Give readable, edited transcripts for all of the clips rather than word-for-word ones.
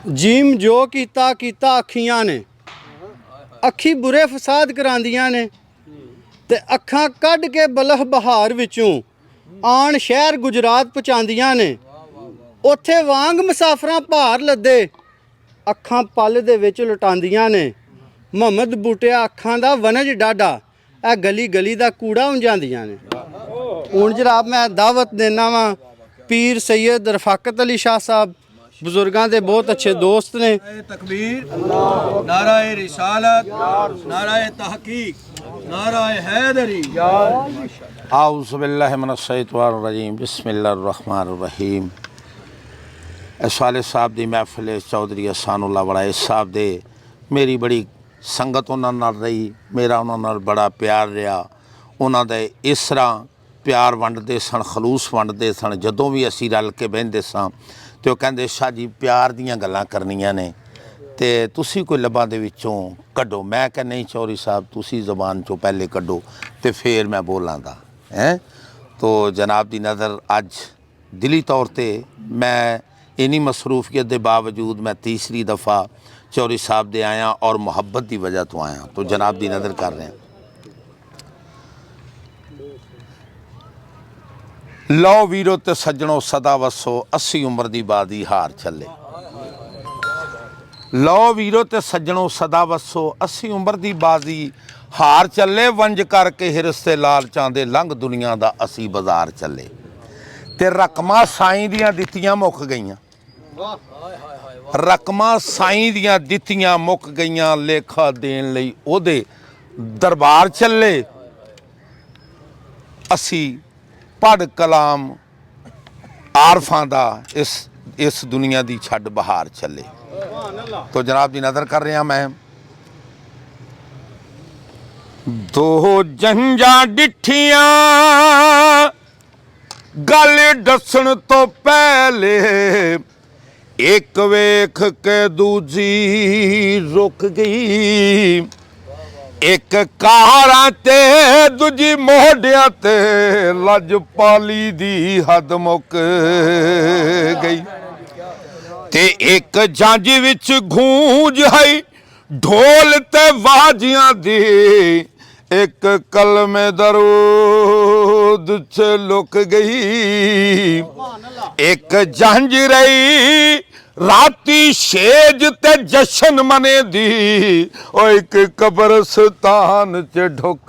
Gym जो कीता कीता अखियां ने अखी बुरे फसाद करांदियां ने ते अखां कढ के बलह बहार विचों आन शहर गुजरात पहुँचांदियां ने उत्थे वांग मुसाफरां भार लदे अखां पल दे विच लुटांदियां ने मुहम्मद बूटिया अखां दा वनज डाडा ए गली गली दा कूड़ा उंजांदियां ने। हुण जनाब मैं दावत देना वा पीर सैयद रफाकत अली शाह साहब बुजुर्गों के बहुत अच्छे दोस्त ने। तकबीर, नाराए रिसालत, नाराए तहकीक, नाराए हैदरी। आऊज़ु बिल्लाहि मिनश शैतानिर रजीम, बिस्मिल्लाहिर रहमानिर रहीम। इस वाले साहब की महफिल चौधरी अहसानुल्ला वड़ाए साहब दे मेरी बड़ी संगत उन्हां नाल रही, मेरा उन्हां नाल बड़ा प्यार रहा। उन्हां दे इस तरह प्यार वंडते सन, खलूस वंडते सन। जदों भी असीं रल के बहिंदे सां ते ओह कहंदे शाह जी प्यार दीयां गल्लां करनियां ने ते तुसीं कोई लब्बां दे विचों कड्डो। मैं कहा नहीं चौधरी साहब तुसीं ज़बान चों पहले कड्डो ते फिर मैं बोलांगा हैं। तो जनाब दी नज़र अज दिली तौर ते मैं इन्नी मसरूफियत के बावजूद मैं तीसरी दफ़ा चौधरी साहब दे आया और मुहब्बत की वजह तो आया। तो जनाब दी नज़र कर रहे हैं। लो वीरो ते सज्जणों सदा वसो 80 उम्र दी बादी हार चले। लो वीरो ते सज्जणों सदा वसो 80 उम्र दी बाजी हार चले। वंज करके हिरस्ते लाल चांदे लंघ दुनिया दा असी बाजार चले। ते रकमां साईं दियां दित्तियां मुक गईयां, रकमां साईं दियां दित्तियां मुक गईयां। लेखा देन लई ओहदे दरबार चले। असी पढ़ कलाम आरफां दा इस दुनिया दी छड्ड बहार चले। तो जनाब दी नज़र कर रहा मैं। दो जंजा डिठियां गल दसन तो पहले एक वेख के दूजी रुक गई। एक कारां ते दूजी मोढियां ते लजपाली दी हद मुक गई। ते एक जंज विच गूंज है ढोल ते वाजियां दी। एक कलमे दरूद च लुक गई। एक जंज रही राती शेज ते जशन मने दी। ओ एक कब्रस्तान च ढुक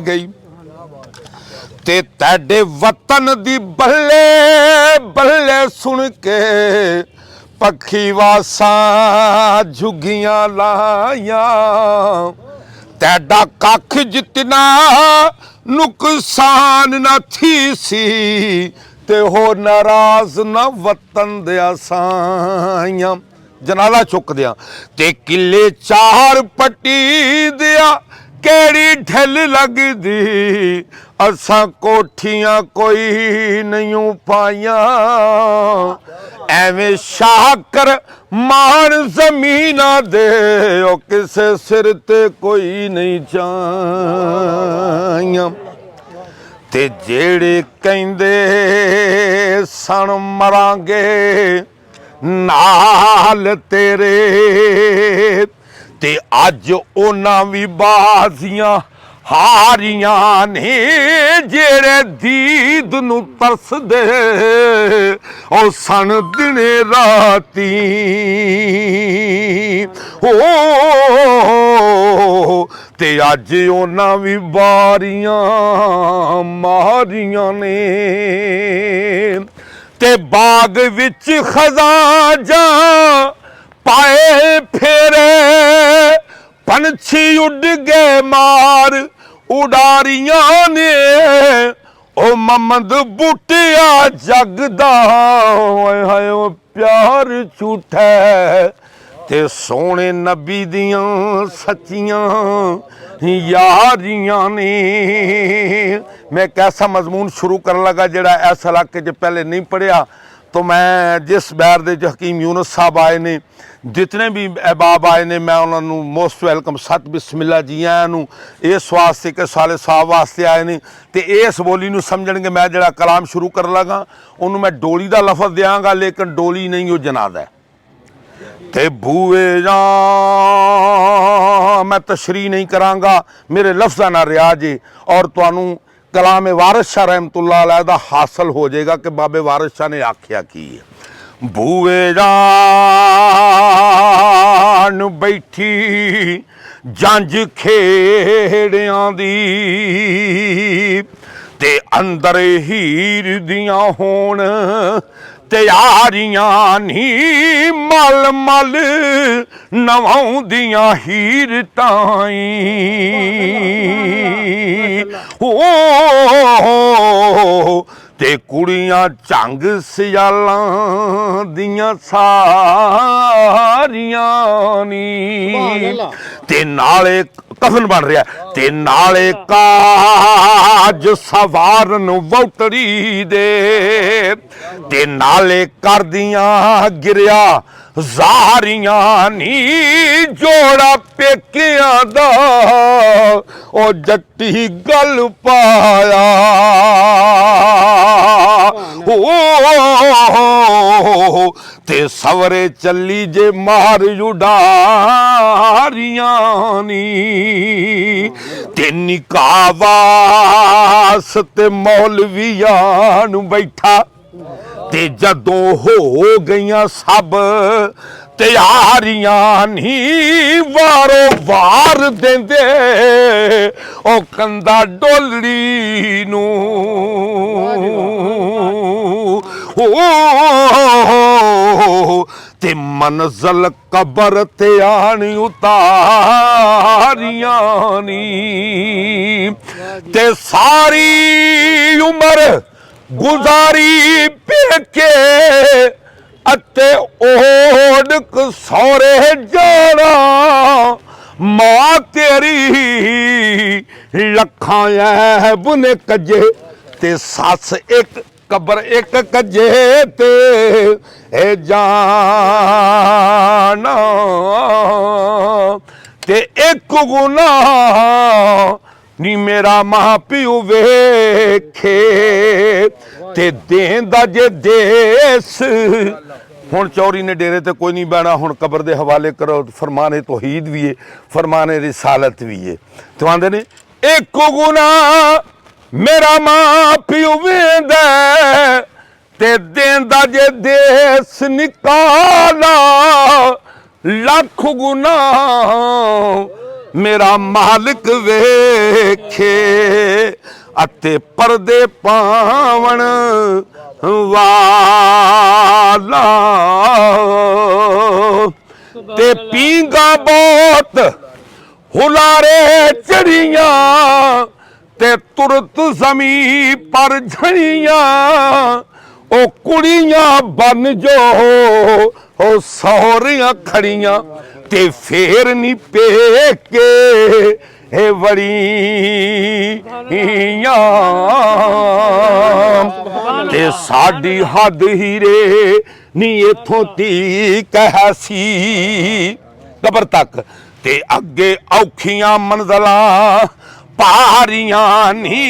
गई। ते तेरे वतन दी बल्ले बल्ले सुन के पखी वासा झुगियां लाया। तेरा कख जितना नुकसान न थी सी ते हो नाराज न वतन दिया साइयां। जनाला चुक दिया ते किले चार पट्टी दिया केड़ी ढिल लगदी। असां कोठियां कोई नहीं पाइयां। एवें शाकर मान जमीना दे ओ किसे सिर ते कोई नहीं चाइयां। ते जेड़े कहंदे सन मरांगे नाल तेरे ते अज उन्हां भी बाजियां हारियां ने। जेड़े दीद नू तरसदे ओ सन दिने राती। ओ ते अज उन्हां भी बारियां मारियां ने। ते बाग विच खजांजा पाए फेरे पंछी उड़ गए मार उडारियां ने। ओ मोहम्मद बूटिया जगदा हाय ओ प्यार झूठा ते सोने नबी दियां सच्चियां यारियां ने। मैं कैसा मजमून शुरू करन लगा जेड़ा इस इलाके च पहले नहीं पढ़िया। तो तो मैं जिस बैर दे हकीम यूनुस साहब आए ने, जितने भी अहबाब आए ने, मैं उन्होंने मोस्ट वेलकम सत बिस्मिल्ला जी आया नूं इस वास्ते कि साले साहब वास्ते आए ने ते इस बोली नूं समझणगे। मैं जिहड़ा कलाम शुरू कर लगा उन्होंने मैं डोली दा लफज देंगा, लेकिन डोली नहीं वो जनादा है। ते बूए जा मैं तशरी नहीं करांगा, मेरे लफ्ज़ां ना रियाजे और तुहानूं कलाम वारिस शाह रहमतुल्लाह अलैह दा हासिल हो जाएगा कि बाबे वारिस शाह ने आख्या की है। बूए जान बैठी जंज खेड़ियां दी ते अंदर हीर दियां होण तैयारियां नी मल मल नवाउंदियां हीर ताई ओ ते कुड़ियां झंग सियालां दियां सारियां नी ते नाले कफन बन रहा ते नाले काज सवारन वोटरी दे ते नाले कर दियां गिरिया ਜ਼ਾਰੀਆਂ नी जोड़ा पेकियां दा ओ जट्टी गल पाया ओ ते सवरे चली जे मार उडारियां नी ते निकावास ते मौलवियां नूं बैठा ते जदों हो गईयां सब तैयारियां नी वारो वार देंदे ओ कंदा डोलड़ी नूं ओ ते मंज़ल कबर ते आनी उतारियां नी ते सारी उम्र गुजारी पेके अते ओढ़ सौरे जाना मां तेरी लखां ऐब ने कजे ते सस एक कबर एक कजे ते ए जाना ते एक गुनाह नी मेरा मां प्यो वेखे ते देंदा जे देस हुण चौरी ने डेरे ते कोई नहीं बहना, हुण कबर दे हवाले करो। फरमाने तौहीद भी है, फरमाने रिसालत भी है। तो आंदे ने एक गुना मेरा मां प्यो वेंदा ते देंदा जे देस निकाला लख गुना मेरा मालिक वेखे अते पर्दे पावण वाला ते पींगा बहुत हुलारे चढ़िया ते तुरत जमी पर झड़िया ओ कुड़ियां बन जो ओ सौरियां खड़ियां ते फेर नी पेके ए बड़ियां ते साडी हद हीरे नी इथों तीक है सी कबर तक ते अगे औखियां मंज़लां पारियां नी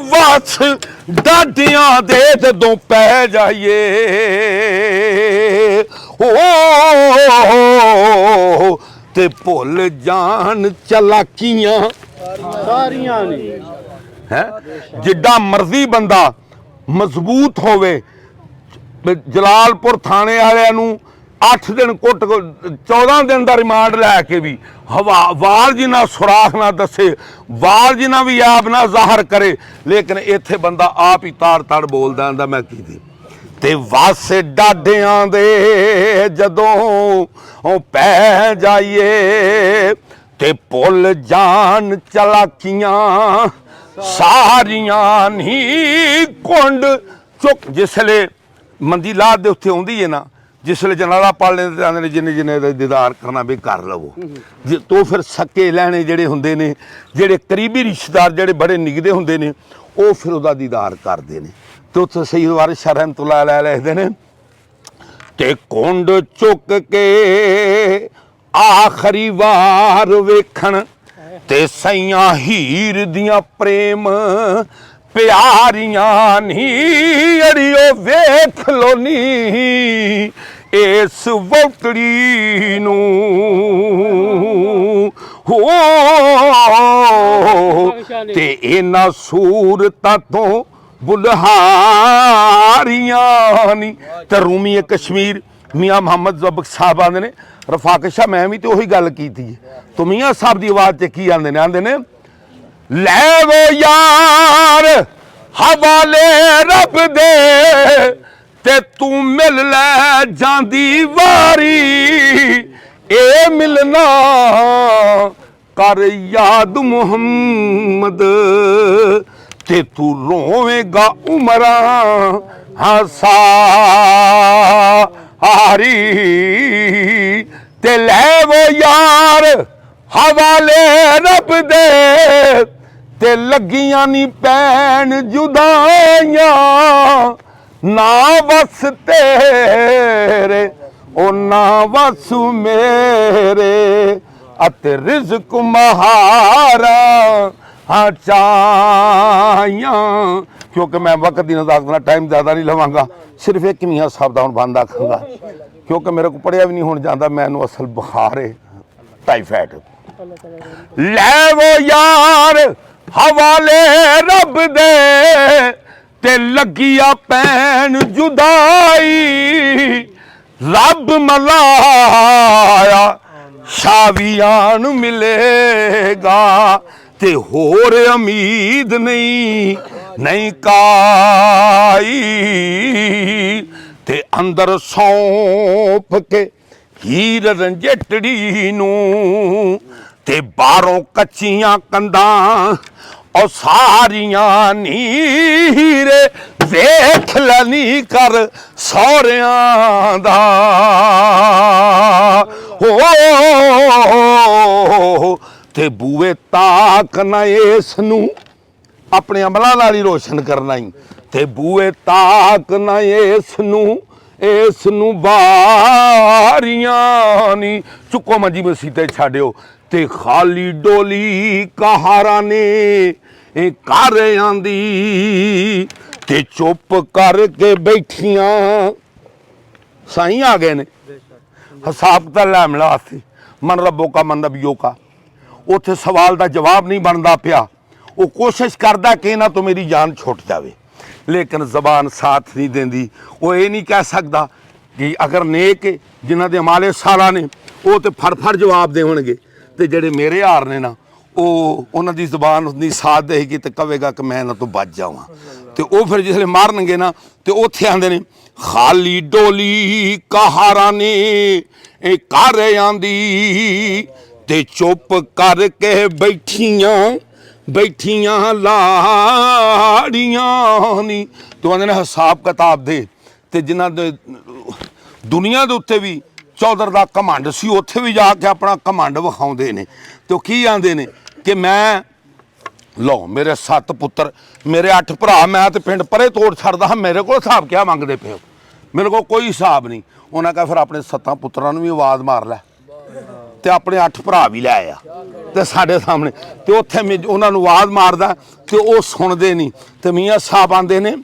वस डाडियां दे जदों पै जाइए ओ ते भुल जान चलाकियां सारियां ने है। जिड्डा मर्जी बंदा मजबूत होवे, जलालपुर थाने वालियां नूं 8 दिन कुट 14 दिन का रिमांड लैके भी वाल जिन्ना सुराख ना दसे, वाल जिन्ना भी ऐब ना जाहिर करे, लेकिन इत्थे बंदा आप ही ताड़ ताड़ बोलदा आंदा मैं की ते वस डाडियां दे जदों पै जाइए ते भुल जान चलाकियां सारियां नी कुंड चुक जिसले मंदी लाद दे उत्थे आउंदी है ना, जिसले जनाला पढ़ लेंदे आंदे ने जिन्ने जिन्ने दीदार करना भी कर लवो तो फिर सक्के लैने जेड़े हुंदे ने, जेड़े करीबी रिश्तेदार जेड़े बड़े निगदे हुंदे ने, वो फिर उहदा दीदार करदे ने। तो उत्थे सैयद वारिस शाह रहमतुल्लाह अलैह लिखदे ने ਤੇ ਕੁੰਡ ਚੁੱਕ ਕੇ ਆਖਰੀ ਵਾਰ ਵੇਖਣ ਤੇ ਸਈਆਂ ਹੀਰ ਦੀਆਂ ਪ੍ਰੇਮ ਪਿਆਰੀਆਂ ਨੀ ਅੜਿਓ ਵੇਖ ਲੋ ਨੀ ਇਸ ਵੋਟੜੀ ਨੂੰ ਹੋ ਤੇ ਇਹਨਾਂ ਸੂਰਤਾਂ ਤੋਂ ਬੁਲਹਾਰੀਆਂ ਨੀ। ਤੇ ਰੂਮੀ ਕਸ਼ਮੀਰ ਮੀਆਂ ਮੁਹੰਮਦ ਜ਼ਬਕ ਸਾਹਿਬ ਆਂਦੇ ਨੇ ਰਫਾਕ ਸ਼ਾਹ ਮੈਂ ਵੀ ਤੇ ਉਹੀ ਗੱਲ ਕੀਤੀ ਹੈ ਤੋ ਮੀਆਂ ਸਾਹਿਬ ਦੀ ਆਵਾਜ਼ ਤੇ ਕੀ ਆਂਦੇ ਨੇ ਲੈ ਵੋ ਯਾਰ ਹਵਾਲੇ ਰੱਬ ਦੇ ਤੇ ਤੂੰ ਮਿਲ ਲੈ ਜਾਂਦੀ ਵਾਰੀ ਇਹ ਮਿਲਣਾ ਕਰ ਯਾਦ ਮੁਹੰਮਦ ਤੇ ਤੂੰ ਰੋਵੇਂਗਾ ਉਮਰਾਂ ਹਾਰੀ ਤੇ ਲੈ ਵੋ ਯਾਰ ਹਵਾਲੇ ਰੱਬ ਦੇ ਤੇ ਲੱਗੀਆਂ ਨੀ ਪੈਣ ਜੁਦਾਈਆਂ ਨਾ ਵਸ ਤੇਰੇ ਉਹ ਨਾ ਵਸ ਮੇਰੇ ਅਤੇ ਰਿਜ਼ਕ ਮਹਾਰਾ ਚਾਹੀਆਂ। ਕਿਉਂਕਿ ਮੈਂ ਵਕਤ ਦੀ ਨਜ਼ਾਕਤ ਨਾਲ ਟਾਈਮ ਜ਼ਿਆਦਾ ਨਹੀਂ ਲਵਾਂਗਾ ਸਿਰਫ ਇੱਕ ਮੀਆਂ ਸਾਹਿਬ ਦਾ ਹੁਣ ਬੰਦ ਆਖਾਂਗਾ ਕਿਉਂਕਿ ਮੇਰੇ ਕੋਲ ਪੜਿਆ ਵੀ ਨਹੀਂ ਹੁਣ ਜਾਂਦਾ ਮੈਨੂੰ ਅਸਲ ਬੁਖਾਰ ਹੈ ਟਾਈਫਾਇਡ। ਲੈ ਵੋ ਯਾਰ ਹਵਾਲੇ ਰੱਬ ਦੇ ਤੇ ਲੱਗੀਆਂ ਪੈਣ ਜੁਦਾਈ ਰੱਬ ਮਲਾਇਆ ਸ਼ਾਵੀਆਂ ਨੂੰ ਮਿਲੇਗਾ ਤੇ ਹੋਰ ਉਮੀਦ ਨਹੀਂ ਕਾਈ ਤੇ ਅੰਦਰ ਸੌਂਪ ਕੇ ਹੀਰ ਰੰਜਟੜੀ ਨੂੰ ਤੇ ਬਾਹਰੋਂ ਕੱਚੀਆਂ ਕੰਧਾਂ ਉਹ ਸਾਰੀਆਂ ਨੀਰੇ ਵੇਖ ਲੈਣੀ ਕਰ ਸਹੁਰਿਆਂ ਦਾ ਹੋ ਤੇ ਬੂਏ ਤਾਕ ਨਾ ਇਸ ਨੂੰ ਆਪਣੇ ਅਮਲਾਂ ਨਾਲ ਹੀ ਰੋਸ਼ਨ ਕਰਨਾ ਹੀ ਤੇ ਬੂਏ ਤਾਕ ਨਾ ਇਸ ਨੂੰ ਬਾਰੀਆਂ ਨੀ ਚੁੱਕੋ ਮੰਜੀ ਮਸੀਤੇ ਛੱਡਿਓ ਤੇ ਖਾਲੀ ਡੋਲੀ ਕਹਾਰਾਂ ਨੇ ਇਹ ਘਰ ਆਂਦੀ ਤੇ ਚੁੱਪ ਕਰਕੇ ਬੈਠੀਆਂ ਸਾਈਂ ਆ ਗਏ ਨੇ ਹਿਸਾਬ ਤਾਂ ਲੈ ਮਿਲਾ ਸੀ ਮਨ ਰੱਬੋ ਕਾ ਮਨ ਨਬੀਓ ਕਾ ਉੱਥੇ ਸਵਾਲ ਦਾ ਜਵਾਬ ਨਹੀਂ ਬਣਦਾ ਪਿਆ ਉਹ ਕੋਸ਼ਿਸ਼ ਕਰਦਾ ਕਿ ਇਹਨਾਂ ਤੋਂ ਮੇਰੀ ਜਾਨ ਛੁੱਟ ਜਾਵੇ ਲੇਕਿਨ ਜ਼ਬਾਨ ਸਾਥ ਨਹੀਂ ਦਿੰਦੀ ਉਹ ਇਹ ਨਹੀਂ ਕਹਿ ਸਕਦਾ ਕਿ ਅਗਰ ਨੇਕ ਜਿਨ੍ਹਾਂ ਦੇ ਮਾਲੇ ਸਾਲਾ ਨੇ ਉਹ ਤੇ ਫੜ ਜਵਾਬ ਦੇਵਣਗੇ ਤੇ ਜਿਹੜੇ ਮੇਰੇ ਹਾਰ ਨੇ ਨਾ ਉਹ ਉਹਨਾਂ ਦੀ ਜ਼ਬਾਨ ਉਤਨੀ ਸਾਥ ਦੇਗੀ ਤੇ ਕਹੇਗਾ ਕਿ ਮੈਂ ਇਹਨਾਂ ਤੋਂ ਬਚ ਜਾਵਾਂ ਤੇ ਉਹ ਫਿਰ ਜਿਸਲੇ ਮਾਰਨਗੇ ਨਾ ਤੇ ਉੱਥੇ ਆਂਦੇ ਨੇ ਖਾਲੀ ਡੋਲੀ ਕਹਾਰਾਂ ਨੇ ਇਹ ਘਰ ਆਂਦੀ ਤੇ ਚੁੱਪ ਕਰਕੇ ਬੈਠੀਆਂ ਲਾੜੀਆਂ ਨੀ ਤੂੰ ਆਂਦੇ ਨੇ ਹਿਸਾਬ ਕਿਤਾਬ ਦੇ ਤੇ ਜਿਨ੍ਹਾਂ ਦੇ ਦੁਨੀਆ ਦੇ ਉੱਤੇ ਵੀ ਚੌਧਰ ਦਾ ਘਮੰਡ ਸੀ ਉੱਥੇ ਵੀ ਜਾ ਕੇ ਆਪਣਾ ਘਮੰਡ ਵਿਖਾਉਂਦੇ ਨੇ ਤੇ ਉਹ ਕੀ ਆਂਦੇ ਨੇ ਕਿ ਮੈਂ ਲਓ ਮੇਰੇ 7 ਪੁੱਤਰ ਮੇਰੇ 8 ਭਰਾ ਮੈਂ ਤੇ ਪਿੰਡ ਪਰੇ ਤੋੜ ਛੱਡਦਾ ਹਾਂ ਮੇਰੇ ਕੋਲ ਹਿਸਾਬ ਕਿਆ ਮੰਗਦੇ ਪਏ ਹੋ ਮੇਰੇ ਕੋਲ ਕੋਈ ਹਿਸਾਬ ਨਹੀਂ ਉਹਨਾਂ ਕਹਾ ਫਿਰ ਆਪਣੇ 7 ਪੁੱਤਰਾਂ ਨੂੰ ਵੀ ਆਵਾਜ਼ ਮਾਰ ਲੈ ਤੇ ਆਪਣੇ 8 ਭਰਾ ਵੀ ਲੈ ਆ ਤੇ ਸਾਡੇ ਸਾਹਮਣੇ ਤੇ ਉੱਥੇ ਉਹਨਾਂ ਨੂੰ ਆਵਾਜ਼ ਮਾਰਦਾ ਤੇ ਉਹ ਸੁਣਦੇ ਨਹੀਂ ਤੇ ਮੀਆਂ ਸਾਹਿਬ ਆਂਦੇ ਨੇ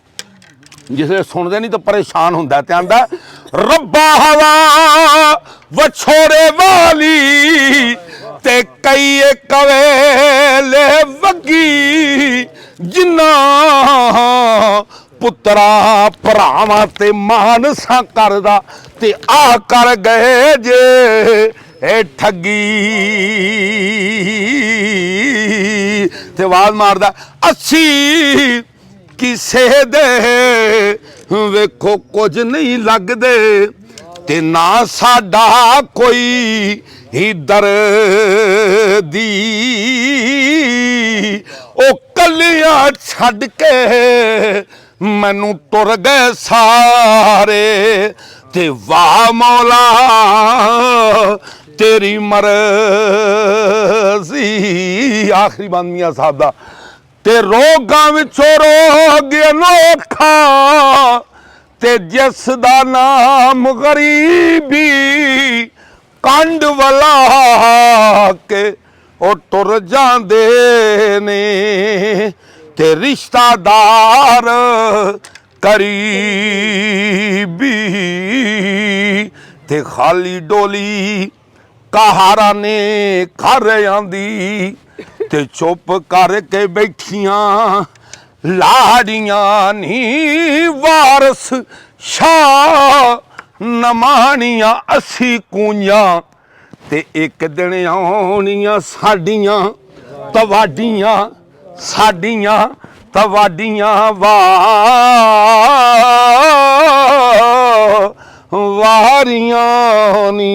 ਜਿਸੇ ਸੁਣਦੇ ਨਹੀਂ ਤਾਂ ਪਰੇਸ਼ਾਨ ਹੁੰਦਾ ਤੇ ਆਂਦਾ ਰੱਬਾ ਹਵਾ ਵਛੋੜੇ ਵਾਲੀ ਤੇ ਕਈ ਕਵੇਲੇ ਵਗੀ ਜਿੰਨਾ ਪੁੱਤਰਾ ਭਰਾਵਾਂ ਤੇ ਮਾਨਸਾ ਕਰਦਾ ਤੇ ਆ ਕਰ ਗਏ ਜੇ ਇਹ ਠੱਗੀ ਤੇ ਆਵਾਜ਼ ਮਾਰਦਾ ਅਸੀਂ ਕਿਸੇ ਦੇ ਵੇਖੋ ਕੁਝ ਨਹੀਂ ਲੱਗਦੇ ਤੇ ਨਾ ਸਾਡਾ ਕੋਈ ਹੀ ਦਰਦੀ ਉਹ ਕੱਲਿਆਂ ਛੱਡ ਕੇ ਮੈਨੂੰ ਤੁਰ ਗਏ ਸਾਰੇ ਤੇ ਵਾਹ ਮੌਲਾ ਤੇਰੀ ਮਰਜ਼ੀ ਆਖਰੀ ਬੰਦ ਮੀਆਂ ਸਾਹਿਬ ਦਾ ਤੇ ਰੋਗਾਂ ਵਿੱਚੋਂ ਰੋਗ ਅਨੋਖਾ ते जिस दा नाम गरीबी कंड वाला के ओ टुर जांदे ने ते रिश्तादार करीबी ते खाली डोली कहारा ने घर आंदी ते चुप करके बैठियां लाड़ियां नी वारस शाह नमानियां असी कूंजां ते एक दिन आउणियां साडियां तवाडियां साडियां तवाडियां वारियां नी।